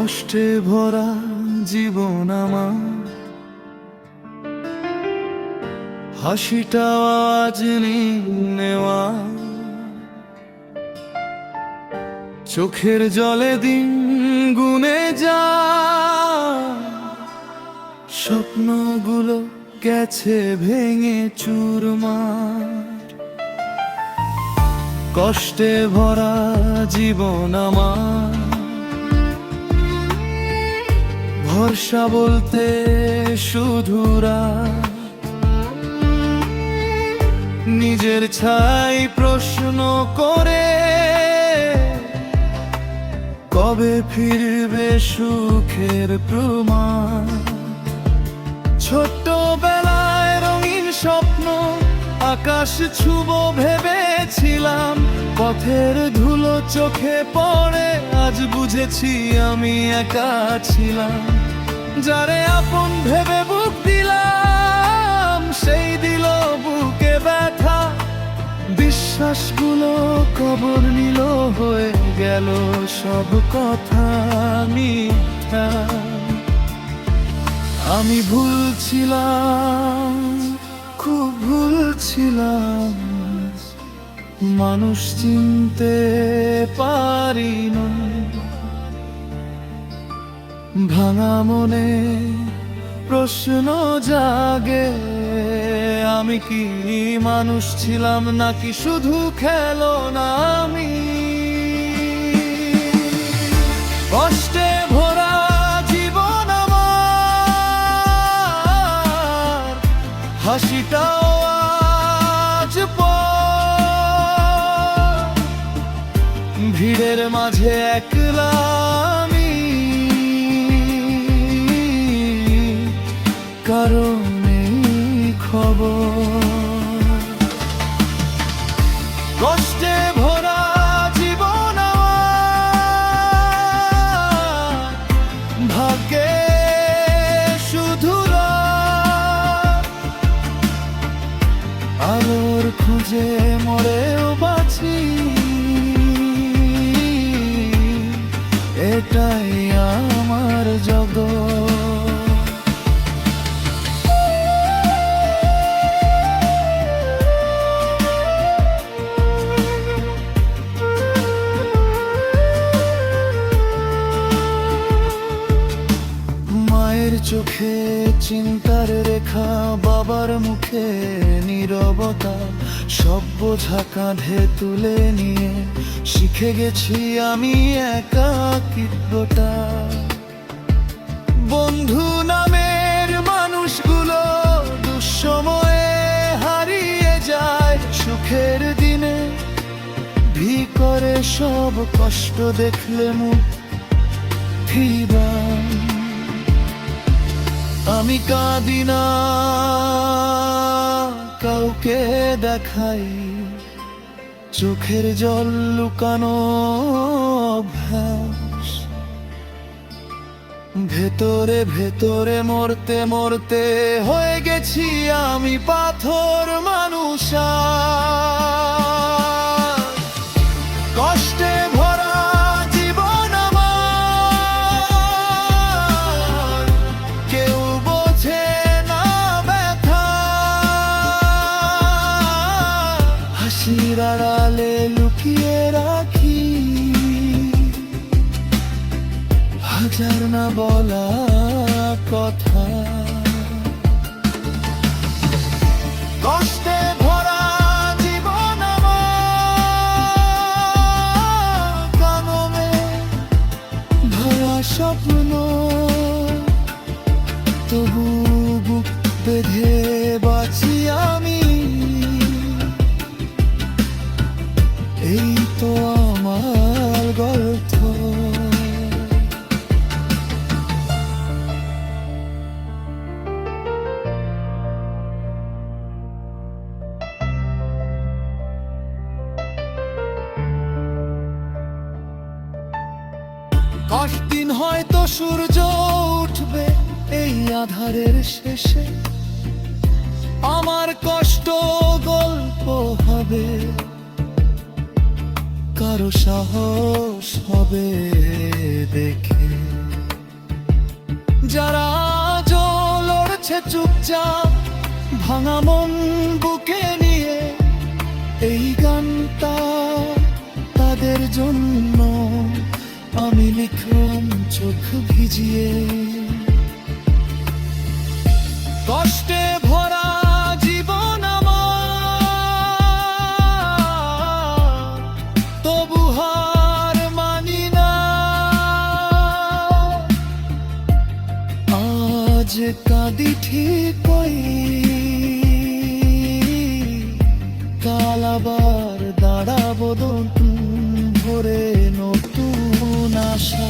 কষ্টে ভরা জীবন আমার, হাসিটাও আজ নেওয়া, চোখের জলে দিন গুনে যা, স্বপ্নগুলো গেছে ভেঙে চুরমার। কষ্টে ভরা জীবন আমার, ভরসা বলতে শুধু রাত, নিজের ছাই প্রশ্ন করে কবে ফিরবে সুখের প্রমাণ। ছোট্টবেলায় রঙিন স্বপ্ন আকাশ ছুব ভেবেছিলাম, পথের ধুলো চোখে পড়ে আজ বুঝেছি আমি একা ছিলাম। যারে আপন ভেবে বুক দিলাম সেই দিল বুকে ব্যথা, বিশ্বাসগুলো কবর নিল হয়ে গেল সব কথা মিথ্যা। আমি ভুলছিলাম, খুব ভুলছিলাম, মানুষ চিনতে পারি না। ভাঙা মনে প্রশ্ন জাগে, আমি কি মানুষ ছিলাম নাকি শুধু খেলনা আমি। কষ্টে ভরা জীবন আমার, হাসিটাও আজ পর, ভিড়ের মাঝে একলা আমি, কারণ নেই খবর। কষ্টে ভরা জীবন আমার, ভাগ্যে শুধু রাত, আলোর খুঁজে মরেও বাঁচি, এটাই আমার জগৎ। চোখে চিন্তার রেখা, বাবার মুখে নীরবতা, সব বোঝা কাঁধে তুলে নিয়ে শিখে গেছি আমি একাকিত্বটা। বন্ধু নামের মানুষগুলো দুঃসময়ে হারিয়ে যায়, সুখের দিনে ভি করে সব কষ্ট দেখলে মুখ ফিরায়। আমি কাঁদি না, কাউকে দেখাই, চোখের জল লুকানো অভ্যাস। ভেতরে ভেতরে মরতে মরতে হয়ে গেছি আমি পাথর মানুষ। কষ্টে ভরা জীবন আমার, কেউ বোঝে না ব্যথা, হাসির আড়ালে লুকিয়ে রাখি হাজার না বলা কথা। কষ্টে ভরা জীবন আমার, কানমে ভরা স্বপ্ন, তবু বুক বেঁধে বাঁচি আমি, এই তো আমার গল্প। কতদিন হয়তো সূর্য উঠবে এই আধারের শেষে, আমার কষ্ট গল্প হবে, কারো সাহস হবে দেখে। যারা আজও লড়ছে চুপচাপ ভাঙা মন বুকে নিয়ে, এই গানটা তাদের জন্য আমি লিখলাম চোখ ভিজিয়ে। কষ্টে ভরা জীবন আমার, তবু হার মানি না। আজ কাঁদি ঠিকই, কাল আবার দাঁড়াবো নতুন ভোরে নতুন আশা।